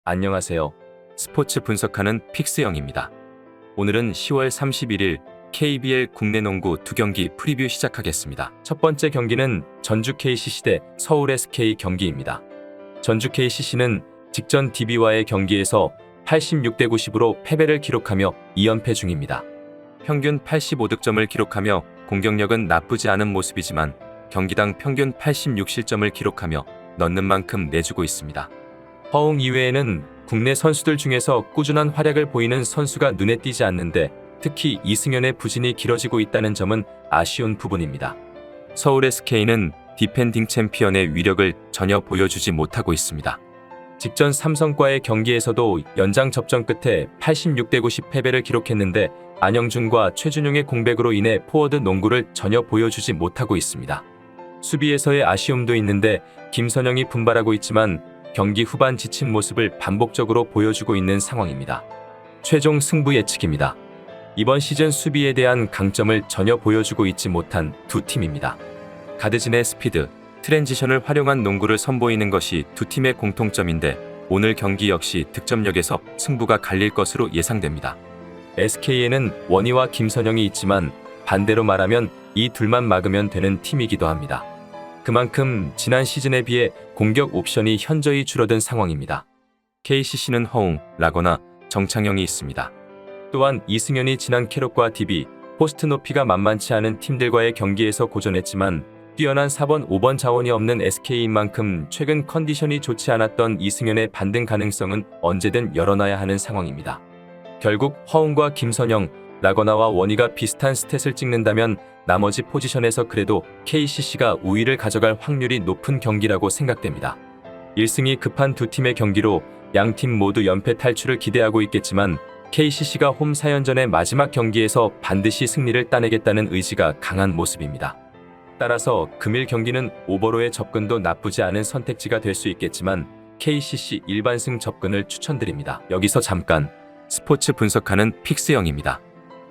안녕하세요. 스포츠 분석하는 픽스영입니다. 오늘은 10월 31일 KBL 국내 농구 2경기 프리뷰 시작하겠습니다. 첫 번째 경기는 전주 KCC 대 서울 SK 경기입니다. 전주 KCC는 직전 DB와의 경기에서 86대 90으로 패배를 기록하며 2연패 중입니다. 평균 85득점을 기록하며 공격력은 나쁘지 않은 모습이지만 경기당 평균 86실점을 기록하며 넣는 만큼 내주고 있습니다. 허웅 이외에는 국내 선수들 중에서 꾸준한 활약을 보이는 선수가 눈에 띄지 않는데 특히 이승현의 부진이 길어지고 있다는 점은 아쉬운 부분입니다. 서울 SK는 디펜딩 챔피언의 위력을 전혀 보여주지 못하고 있습니다. 직전 삼성과의 경기에서도 연장 접전 끝에 86대 90 패배를 기록했는데 안영준과 최준용의 공백으로 인해 포워드 농구를 전혀 보여주지 못하고 있습니다. 수비에서의 아쉬움도 있는데 김선영이 분발하고 있지만 경기 후반 지친 모습을 반복적으로 보여주고 있는 상황입니다. 최종 승부 예측입니다. 이번 시즌 수비에 대한 강점을 전혀 보여주고 있지 못한 두 팀입니다. 가드진의 스피드, 트랜지션을 활용한 농구를 선보이는 것이 두 팀의 공통점인데 오늘 경기 역시 득점력에서 승부가 갈릴 것으로 예상됩니다. SK에는 원희와 김선영이 있지만 반대로 말하면 이 둘만 막으면 되는 팀이기도 합니다. 그만큼 지난 시즌에 비해 공격 옵션이 현저히 줄어든 상황입니다. KCC는 허웅, 라거나, 정창영이 있습니다. 또한 이승현이 지난 캐롯과 DB, 포스트 높이가 만만치 않은 팀들과의 경기에서 고전했지만 뛰어난 4번, 5번 자원이 없는 SK인 만큼 최근 컨디션이 좋지 않았던 이승현의 반등 가능성은 언제든 열어놔야 하는 상황입니다. 결국 허웅과 김선영, 라거나와 원희가 비슷한 스탯을 찍는다면 나머지 포지션에서 그래도 KCC가 우위를 가져갈 확률이 높은 경기라고 생각됩니다. 1승이 급한 두 팀의 경기로 양팀 모두 연패 탈출을 기대하고 있겠지만 KCC가 홈 4연전의 마지막 경기에서 반드시 승리를 따내겠다는 의지가 강한 모습입니다. 따라서 금일 경기는 오버로의 접근도 나쁘지 않은 선택지가 될 수 있겠지만 KCC 일반승 접근을 추천드립니다. 여기서 잠깐 스포츠 분석하는 픽스영입니다.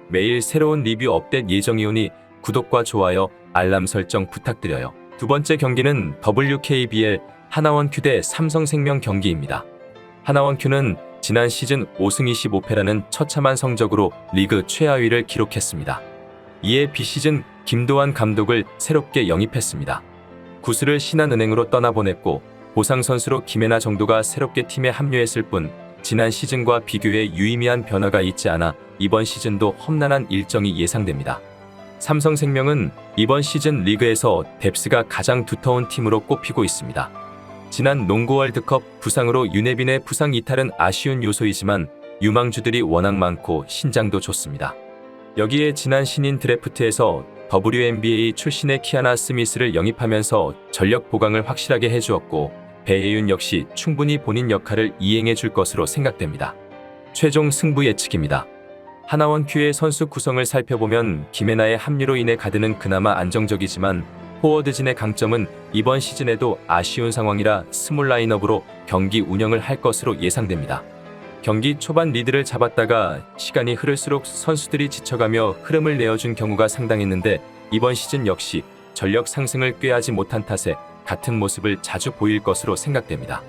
매일 새로운 리뷰 업데이트 예정이오니 구독과 좋아요, 알람 설정 부탁드려요. 두 번째 경기는 WKBL 하나원큐 대 삼성생명 경기입니다. 하나원큐는 지난 시즌 5승 25패라는 처참한 성적으로 리그 최하위를 기록했습니다. 이에 비시즌 김도환 감독을 새롭게 영입했습니다. 구수를 신한은행으로 떠나보냈고 보상 선수로 김혜나 정도가 새롭게 팀에 합류했을 뿐 지난 시즌과 비교해 유의미한 변화가 있지 않아 이번 시즌도 험난한 일정이 예상됩니다. 삼성생명은 이번 시즌 리그에서 뎁스가 가장 두터운 팀으로 꼽히고 있습니다. 지난 농구 월드컵 부상으로 윤혜빈의 부상 이탈은 아쉬운 요소이지만 유망주들이 워낙 많고 신장도 좋습니다. 여기에 지난 신인 드래프트에서 WNBA 출신의 키아나 스미스를 영입하면서 전력 보강을 확실하게 해주었고 배혜윤 역시 충분히 본인 역할을 이행해 줄 것으로 생각됩니다. 최종 승부 예측입니다. 하나원큐의 선수 구성을 살펴보면 김혜나의 합류로 인해 가드는 그나마 안정적이지만 포워드진의 강점은 이번 시즌에도 아쉬운 상황이라 스몰 라인업으로 경기 운영을 할 것으로 예상됩니다. 경기 초반 리드를 잡았다가 시간이 흐를수록 선수들이 지쳐가며 흐름을 내어준 경우가 상당했는데 이번 시즌 역시 전력 상승을 꾀하지 못한 탓에 같은 모습을 자주 보일 것으로 생각됩니다.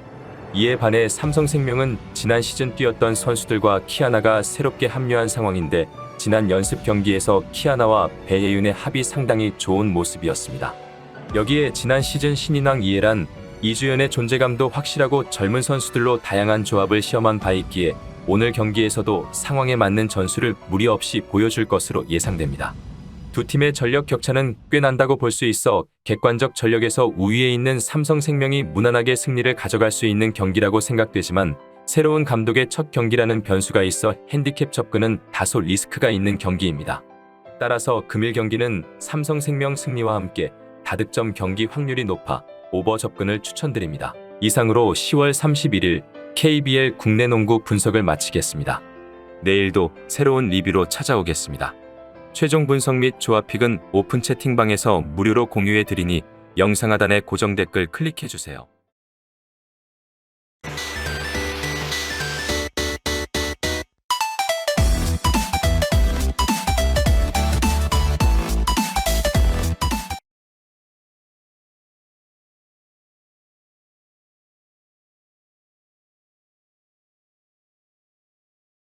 이에 반해 삼성생명은 지난 시즌 뛰었던 선수들과 키아나가 새롭게 합류한 상황인데 지난 연습 경기에서 키아나와 배혜윤의 합이 상당히 좋은 모습이었습니다. 여기에 지난 시즌 신인왕 이해란, 이주연의 존재감도 확실하고 젊은 선수들로 다양한 조합을 시험한 바 있기에 오늘 경기에서도 상황에 맞는 전술을 무리 없이 보여줄 것으로 예상됩니다. 두 팀의 전력 격차는 꽤 난다고 볼 수 있어 객관적 전력에서 우위에 있는 삼성생명이 무난하게 승리를 가져갈 수 있는 경기라고 생각되지만 새로운 감독의 첫 경기라는 변수가 있어 핸디캡 접근은 다소 리스크가 있는 경기입니다. 따라서 금일 경기는 삼성생명 승리와 함께 다득점 경기 확률이 높아 오버 접근을 추천드립니다. 이상으로 10월 31일 KBL 국내 농구 분석을 마치겠습니다. 내일도 새로운 리뷰로 찾아오겠습니다. 최종 분석 및 조합픽은 오픈 채팅방에서 무료로 공유해 드리니 영상 하단의 고정 댓글 클릭해 주세요.